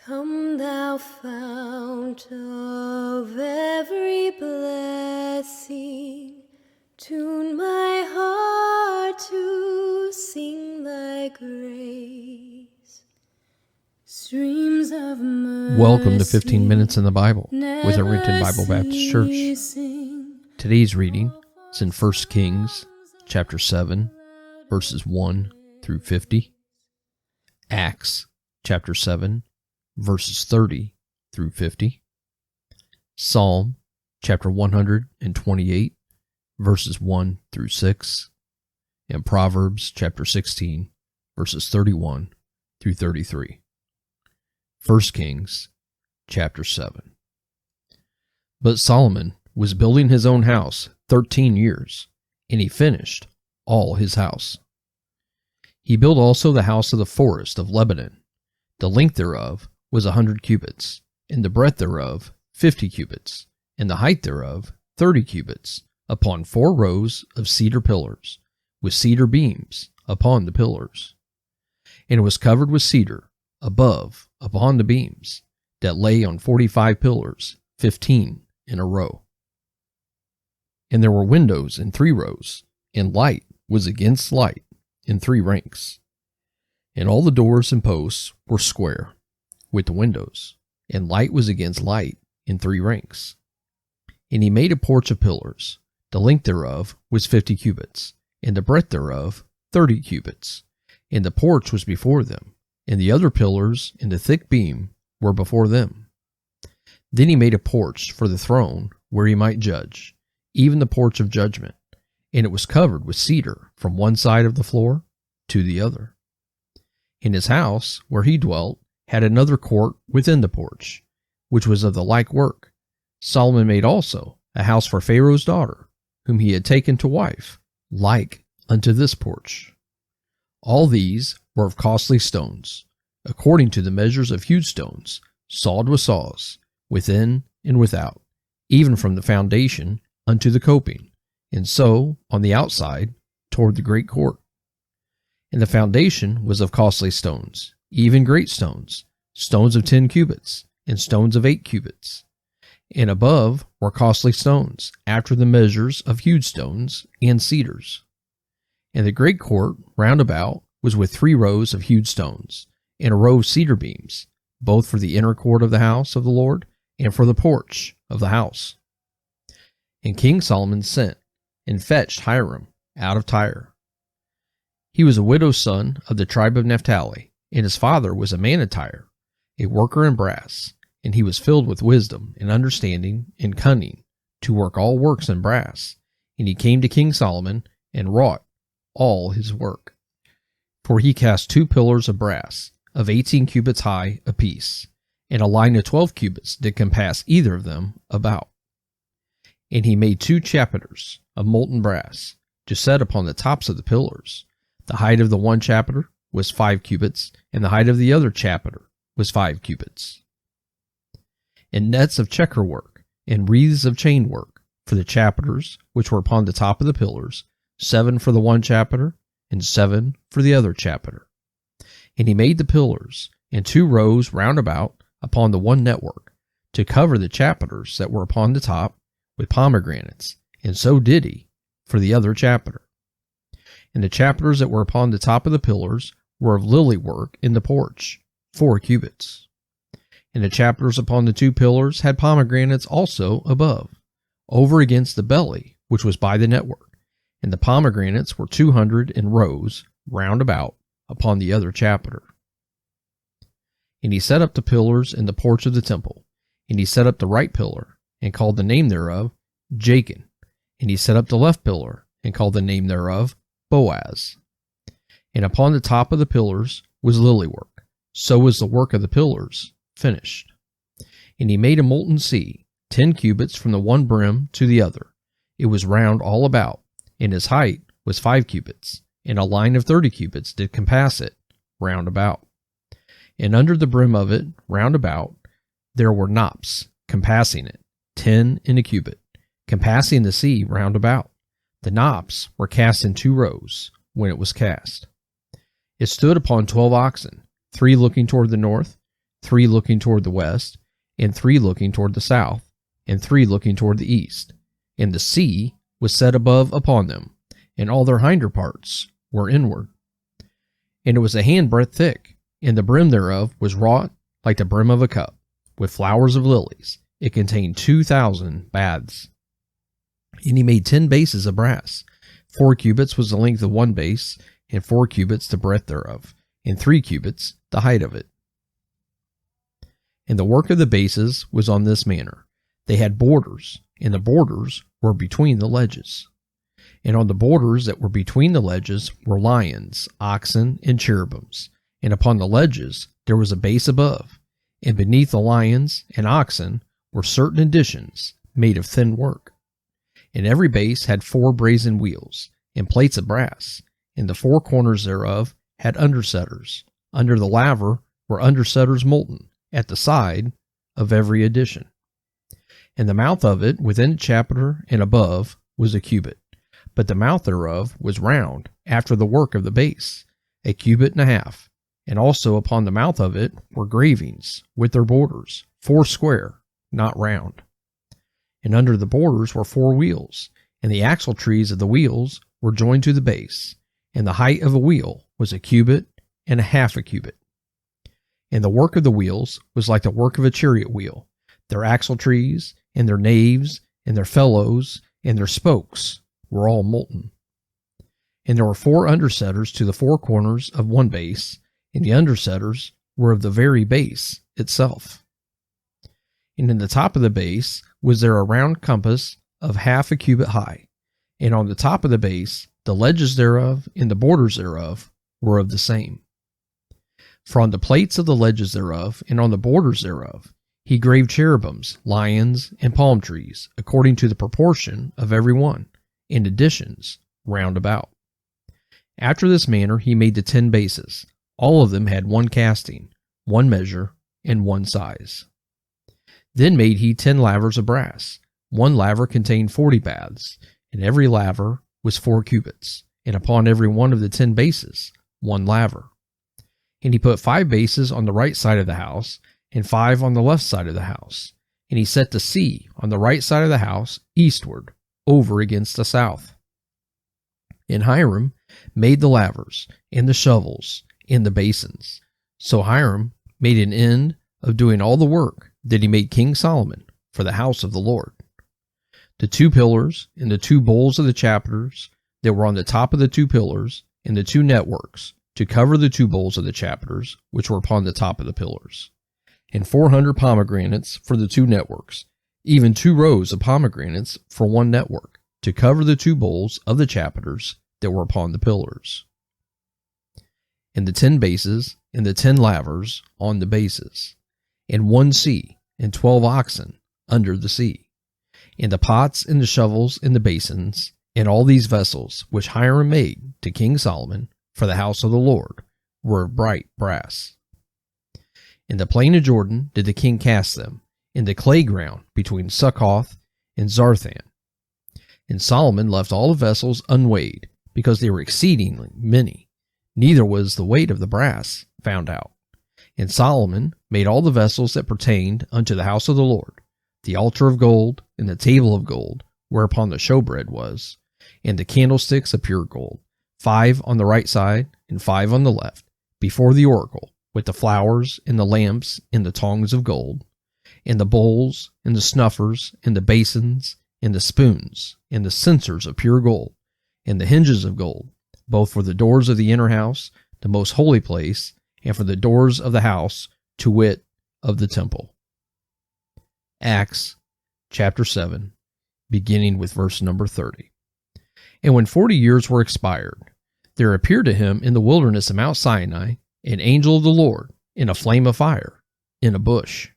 Come thou fount of every blessing, tune my heart to sing thy grace. Streams of mercy. Welcome to 15 Minutes in the Bible with Irvington Bible Baptist Church. Today's reading is in 1 Kings chapter 7, verses 1 through 50, Acts chapter 7, verses 30 through 50, Psalm chapter 128, verses 1 through 6, and Proverbs chapter 16, verses 31 through 33. 1 Kings chapter 7. But Solomon was building his own house 13 years, and he finished all his house. He built also the house of the forest of Lebanon. The length thereof was 100 cubits, and the breadth thereof 50 cubits, and the height thereof 30 cubits, upon 4 rows of cedar pillars, with cedar beams upon the pillars. And it was covered with cedar above upon the beams, that lay on 45 pillars, 15 in a row. And there were windows in 3 rows, and light was against light in 3 ranks. And all the doors and posts were square, with the windows, and light was against light in 3 ranks. And he made a porch of pillars. The length thereof was 50 cubits, and the breadth thereof 30 cubits. And the porch was before them, and the other pillars and the thick beam were before them. Then he made a porch for the throne where he might judge, even the porch of judgment, and it was covered with cedar from one side of the floor to the other. In his house, where he dwelt, had another court within the porch, which was of the like work. Solomon made also a house for Pharaoh's daughter, whom he had taken to wife, like unto this porch. All these were of costly stones, according to the measures of hewed stones, sawed with saws, within and without, even from the foundation unto the coping, and so on the outside toward the great court. And the foundation was of costly stones, even great stones, stones of 10 cubits, and stones of 8 cubits. And above were costly stones, after the measures of hewed stones and cedars. And the great court round about was with 3 rows of hewed stones, and a row of cedar beams, both for the inner court of the house of the Lord, and for the porch of the house. And King Solomon sent, and fetched Hiram out of Tyre. He was a widow's son of the tribe of Naphtali, and his father was a man of Tyre, a worker in brass, and he was filled with wisdom and understanding and cunning to work all works in brass. And he came to King Solomon and wrought all his work. For he cast 2 pillars of brass, of 18 cubits high apiece, and a line of 12 cubits did compass either of them about. And he made 2 chapiters of molten brass, to set upon the tops of the pillars. The height of the one chapiter was 5 cubits, and the height of the other chapiter was 5 cubits. And nets of checker work, and wreaths of chain work, for the chapiters which were upon the top of the pillars, 7 for the one chapiter, and 7 for the other chapiter. And he made the pillars, and 2 rows round about upon the one network, to cover the chapiters that were upon the top with pomegranates, and so did he for the other chapiter. And the chapiters that were upon the top of the pillars were of lily work in the porch, 4 cubits. And the chapiters upon the 2 pillars had pomegranates also above, over against the belly which was by the network, and the pomegranates were 200 in rows round about upon the other chapiter. And he set up the pillars in the porch of the temple, and he set up the right pillar, and called the name thereof Jachin, and he set up the left pillar, and called the name thereof Boaz. And upon the top of the pillars was lily work, so was the work of the pillars finished. And he made a molten sea, 10 cubits from the one brim to the other. It was round all about, and his height was 5 cubits, and a line of 30 cubits did compass it round about. And under the brim of it round about there were knops compassing it, 10 in a cubit, compassing the sea round about. The knops were cast in 2 rows when it was cast. It stood upon 12 oxen, 3 looking toward the north, 3 looking toward the west, and 3 looking toward the south, and 3 looking toward the east. And the sea was set above upon them, and all their hinder parts were inward. And it was a handbreadth thick, and the brim thereof was wrought like the brim of a cup, with flowers of lilies. It contained 2,000 baths. And he made 10 bases of brass. 4 cubits was the length of one base, and 4 cubits the breadth thereof, and 3 cubits the height of it. And the work of the bases was on this manner. They had borders, and the borders were between the ledges. And on the borders that were between the ledges were lions, oxen, and cherubims. And upon the ledges there was a base above, and beneath the lions and oxen were certain additions made of thin work. And every base had 4 brazen wheels, and plates of brass, and the 4 corners thereof had undersetters. Under the laver were undersetters molten, at the side of every addition. And the mouth of it within the chapter and above was a cubit, but the mouth thereof was round after the work of the base, 1.5 cubits, and also upon the mouth of it were gravings with their borders, 4 square, not round. And under the borders were 4 wheels, and the axle trees of the wheels were joined to the base, and the height of a wheel was 1.5 cubits. And the work of the wheels was like the work of a chariot wheel. Their axle trees, and their naves, and their felloes, and their spokes were all molten. And there were 4 undersetters to the 4 corners of one base, and the undersetters were of the very base itself. And in the top of the base was there a round compass of 0.5 cubit high, and on the top of the base the ledges thereof and the borders thereof were of the same. For on the plates of the ledges thereof and on the borders thereof he graved cherubims, lions, and palm trees, according to the proportion of every one, and additions round about. After this manner he made the 10 bases. All of them had 1 casting, 1 measure, and 1 size. Then made he 10 lavers of brass. 1 laver contained 40 baths, and every laver was 4 cubits, and upon every one of the 10 bases 1 laver. And he put 5 bases on the right side of the house, and 5 on the left side of the house. And he set the sea on the right side of the house eastward, over against the south. And Hiram made the lavers, and the shovels, and the basins. So Hiram made an end of doing all the work that he made King Solomon for the house of the Lord. The 2 pillars and the 2 bowls of the chapters that were on the top of the 2 pillars, and the 2 networks to cover the 2 bowls of the chapters which were upon the top of the pillars, and 400 pomegranates for the 2 networks, even 2 rows of pomegranates for 1 network, to cover the 2 bowls of the chapters that were upon the pillars. And the 10 bases, and the 10 lavers on the bases, and 1 sea, and 12 oxen under the sea, and the pots, and the shovels, and the basins, and all these vessels which Hiram made to King Solomon for the house of the Lord were of bright brass. In the plain of Jordan did the king cast them, in the clay ground between Succoth and Zarthan. And Solomon left all the vessels unweighed, because they were exceedingly many, neither was the weight of the brass found out. And Solomon made all the vessels that pertained unto the house of the Lord, the altar of gold, and the table of gold, whereupon the showbread was, and the candlesticks of pure gold, 5 on the right side, and 5 on the left, before the oracle, with the flowers, and the lamps, and the tongs of gold, and the bowls, and the snuffers, and the basins, and the spoons, and the censers of pure gold, and the hinges of gold, both for the doors of the inner house, the most holy place, and for the doors of the house, to wit, of the temple. Acts chapter 7, beginning with verse number 30. And when 40 years were expired, there appeared to him in the wilderness of Mount Sinai an angel of the Lord in a flame of fire, in a bush.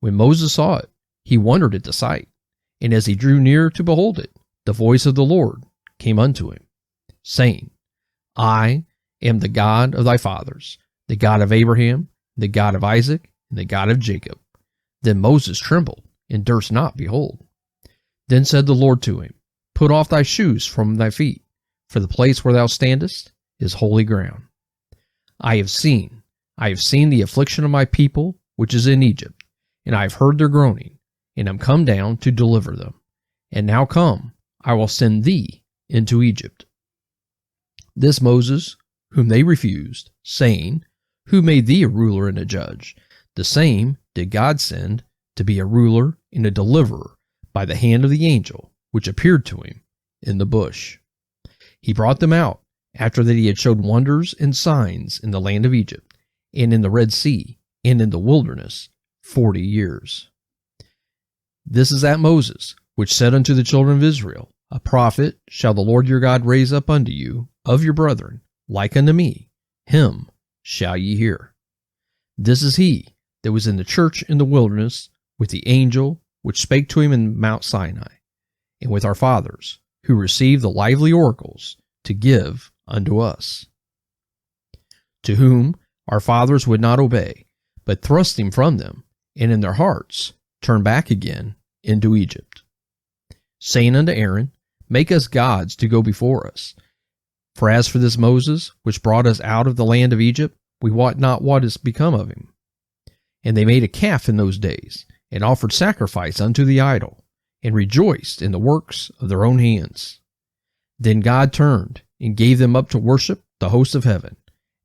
When Moses saw it, he wondered at the sight, and as he drew near to behold it, the voice of the Lord came unto him, saying, I am the God of thy fathers, the God of Abraham, the God of Isaac, and the God of Jacob. Then Moses trembled, and durst not behold. Then said the Lord to him, Put off thy shoes from thy feet, for the place where thou standest is holy ground. I have seen, I have seen the affliction of my people, which is in Egypt, and I have heard their groaning, and am come down to deliver them. And now come, I will send thee into Egypt. This Moses, whom they refused, saying, Who made thee a ruler and a judge? The same did God send to be a ruler and a deliverer by the hand of the angel which appeared to him in the bush. He brought them out after that he had showed wonders and signs in the land of Egypt, and in the Red Sea, and in the wilderness 40 years. This is that Moses, which said unto the children of Israel, A prophet shall the Lord your God raise up unto you of your brethren, like unto me, him shall ye hear. This is he that was in the church in the wilderness with the angel which spake to him in Mount Sinai, and with our fathers, who received the lively oracles to give unto us, to whom our fathers would not obey, but thrust him from them, and in their hearts turned back again into Egypt, saying unto Aaron, Make us gods to go before us. For as for this Moses, which brought us out of the land of Egypt, we wot not what is become of him. And they made a calf in those days, and offered sacrifice unto the idol, and rejoiced in the works of their own hands. Then God turned, and gave them up to worship the host of heaven,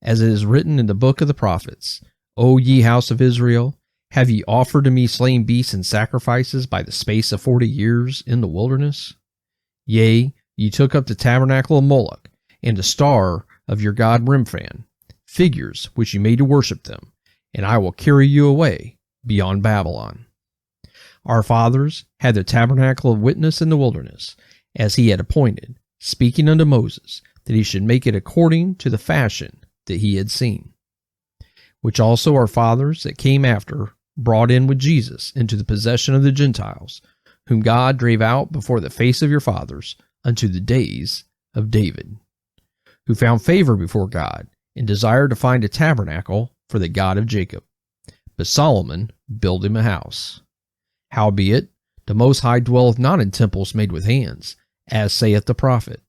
as it is written in the book of the prophets, O ye house of Israel, have ye offered to me slain beasts and sacrifices by the space of 40 years in the wilderness? Yea, ye took up the tabernacle of Moloch, and the star of your god Remphan, figures which ye made to worship them, and I will carry you away beyond Babylon. Our fathers had the tabernacle of witness in the wilderness, as he had appointed, speaking unto Moses, that he should make it according to the fashion that he had seen, which also our fathers that came after brought in with Jesus into the possession of the Gentiles, whom God drave out before the face of your fathers unto the days of David, who found favor before God, and desired to find a tabernacle for the God of Jacob. But Solomon built him a house. Howbeit, the Most High dwelleth not in temples made with hands, as saith the prophet,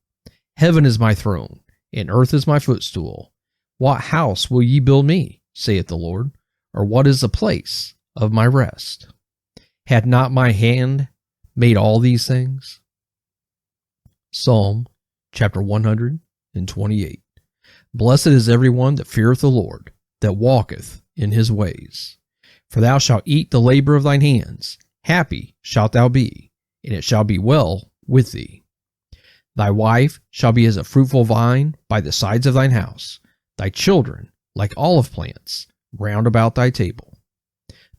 Heaven is my throne, and earth is my footstool. What house will ye build me, saith the Lord, or what is the place of my rest? Had not my hand made all these things? Psalm chapter 128. Blessed is every one that feareth the Lord, that walketh in his ways. For thou shalt eat the labor of thine hands. Happy shalt thou be, and it shall be well with thee. Thy wife shall be as a fruitful vine by the sides of thine house, thy children like olive plants round about thy table.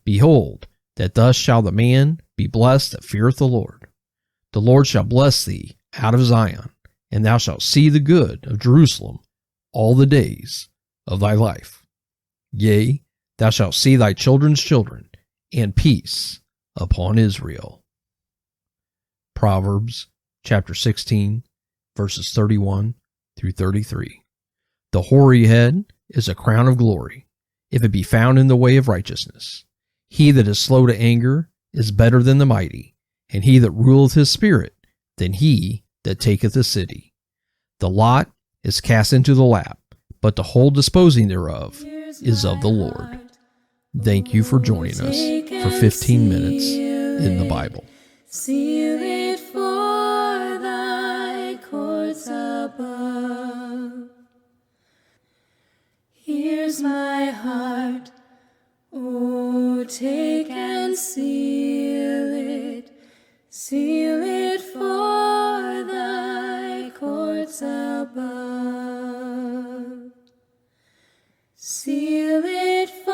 Behold, that thus shall the man be blessed that feareth the Lord. The Lord shall bless thee out of Zion, and thou shalt see the good of Jerusalem all the days of thy life. Yea, thou shalt see thy children's children, and peace upon Israel. Proverbs chapter 16, verses 31 through 33. The hoary head is a crown of glory, if it be found in the way of righteousness. He that is slow to anger is better than the mighty, and he that ruleth his spirit than he that taketh a city. The lot is cast into the lap, but the whole disposing thereof is of the Lord. Thank you for joining us for 15 minutes in the Bible. Seal it for thy courts above. Here's my heart, oh, take and seal it for thy courts above. Seal it for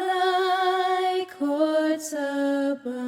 thy courts above.